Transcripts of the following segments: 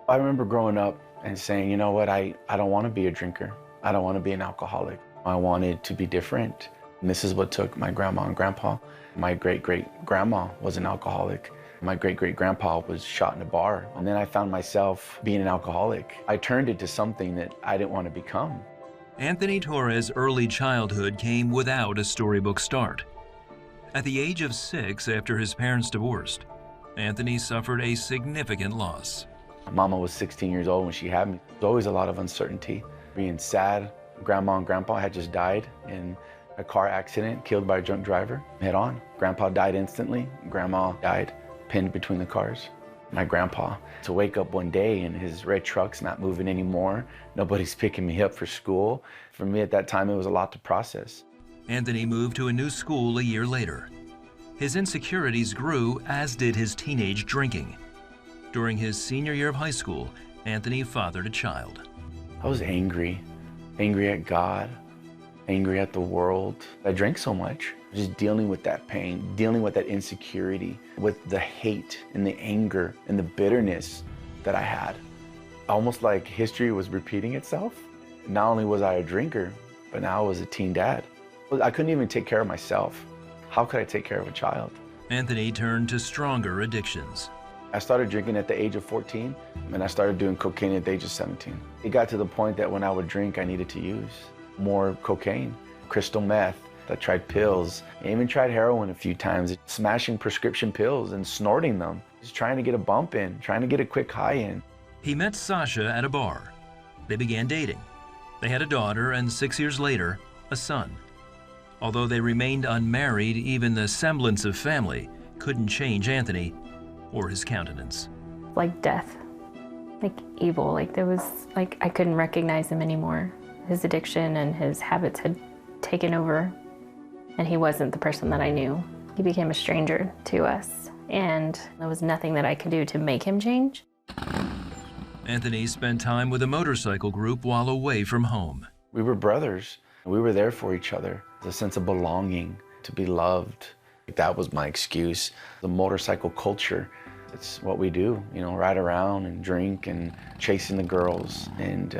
I remember growing up and saying, you know what, I don't want to be a drinker. I don't want to be an alcoholic. I wanted to be different. And this is what took my grandma and grandpa. My great-great-grandma was an alcoholic. My great-great-grandpa was shot in a bar. And then I found myself being an alcoholic. I turned it to something that I didn't want to become. Anthony Torres' early childhood came without a storybook start. At the age of 6, after his parents divorced, Anthony suffered a significant loss. Mama was 16 years old when she had me. There was always a lot of uncertainty. Being sad, grandma and grandpa had just died in a car accident, killed by a drunk driver, head on. Grandpa died instantly, grandma died pinned between the cars. My grandpa, to wake up one day and his red truck's not moving anymore, nobody's picking me up for school. For me at that time, it was a lot to process. Anthony moved to a new school a year later. His insecurities grew, as did his teenage drinking. During his senior year of high school, Anthony fathered a child. I was angry at God, angry at the world. I drank so much, just dealing with that pain, dealing with that insecurity, with the hate and the anger and the bitterness that I had. Almost like history was repeating itself. Not only was I a drinker, but now I was a teen dad. I couldn't even take care of myself. How could I take care of a child? Anthony turned to stronger addictions. I started drinking at the age of 14, and I started doing cocaine at the age of 17. It got to the point that when I would drink, I needed to use more cocaine, crystal meth. I tried pills. I even tried heroin a few times, smashing prescription pills and snorting them, just trying to get a bump in, trying to get a quick high in. He met Sasha at a bar. They began dating. They had a daughter, and 6 years later, a son. Although they remained unmarried, even the semblance of family couldn't change Anthony or his countenance. Like death, like evil, like there was, like I couldn't recognize him anymore. His addiction and his habits had taken over, and he wasn't the person that I knew. He became a stranger to us, and there was nothing that I could do to make him change. Anthony spent time with a motorcycle group while away from home. We were brothers. We were there for each other. The sense of belonging, to be loved. That was my excuse. The motorcycle culture, it's what we do, you know, ride around and drink and chasing the girls, and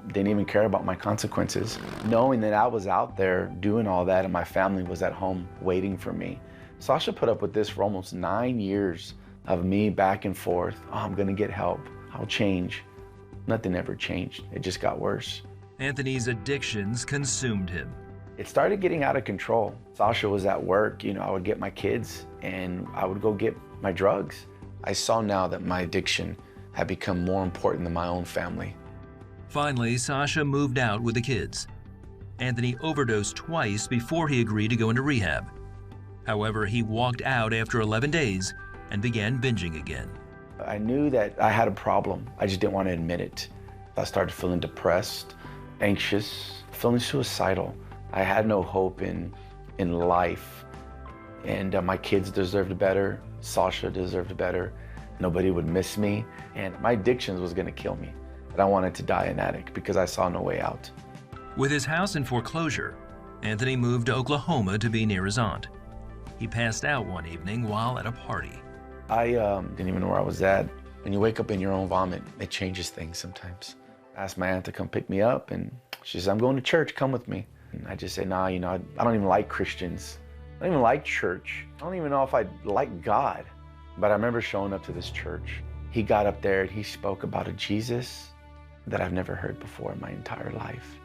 didn't even care about my consequences. Knowing that I was out there doing all that and my family was at home waiting for me. Sasha put up with this for almost 9 years of me back and forth. Oh, I'm gonna get help, I'll change. Nothing ever changed, it just got worse. Anthony's addictions consumed him. It started getting out of control. Sasha was at work, you know, I would get my kids and I would go get my drugs. I saw now that my addiction had become more important than my own family. Finally, Sasha moved out with the kids. Anthony overdosed twice before he agreed to go into rehab. However, he walked out after 11 days and began binging again. I knew that I had a problem. I just didn't want to admit it. I started feeling depressed, anxious, feeling suicidal. I had no hope in life, and my kids deserved better. Sasha deserved better. Nobody would miss me, and my addictions was gonna kill me. But I wanted to die an addict because I saw no way out. With his house in foreclosure, Anthony moved to Oklahoma to be near his aunt. He passed out one evening while at a party. I didn't even know where I was at. When you wake up in your own vomit, it changes things sometimes. I asked my aunt to come pick me up, and she said, I'm going to church, come with me. And I just said, nah, you know, I don't even like Christians. I don't even like church. I don't even know if I like God. But I remember showing up to this church. He got up there and he spoke about a Jesus that I've never heard before in my entire life.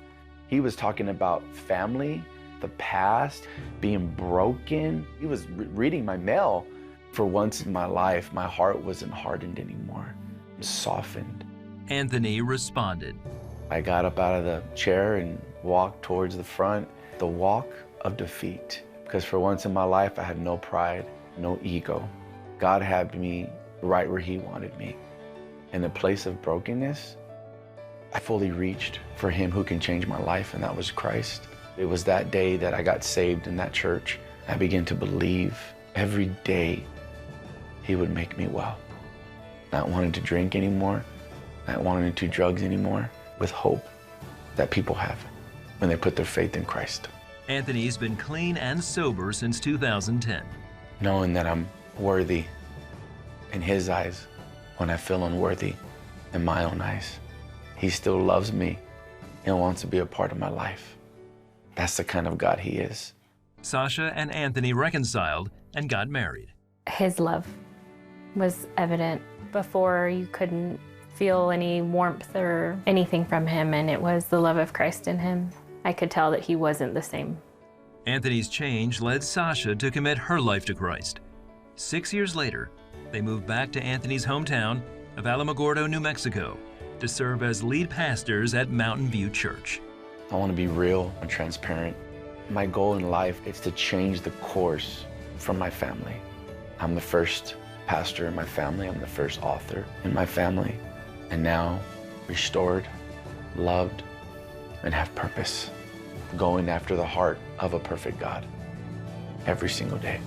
He was talking about family, the past, being broken. He was reading my mail. For once in my life, my heart wasn't hardened anymore. It was softened. Anthony responded. I got up out of the chair and walked towards the front, the walk of defeat. Because for once in my life, I had no pride, no ego. God had me right where he wanted me. In a place of brokenness, I fully reached for him who can change my life, and that was Christ. It was that day that I got saved in that church. I began to believe every day he would make me well. Not wanting to drink anymore, not wanting to do drugs anymore, with hope that people have when they put their faith in Christ. Anthony's been clean and sober since 2010. Knowing that I'm worthy in his eyes when I feel unworthy, in my own eyes. He still loves me and wants to be a part of my life. That's the kind of God he is. Sasha and Anthony reconciled and got married. His love was evident. Before, you couldn't feel any warmth or anything from him, and it was the love of Christ in him. I could tell that he wasn't the same. Anthony's change led Sasha to commit her life to Christ. 6 years later, they moved back to Anthony's hometown of Alamogordo, New Mexico, to serve as lead pastors at Mountain View Church. I want to be real and transparent. My goal in life is to change the course for my family. I'm the first pastor in my family. I'm the first author in my family. And now, restored, loved, and have purpose. Going after the heart of a perfect God every single day.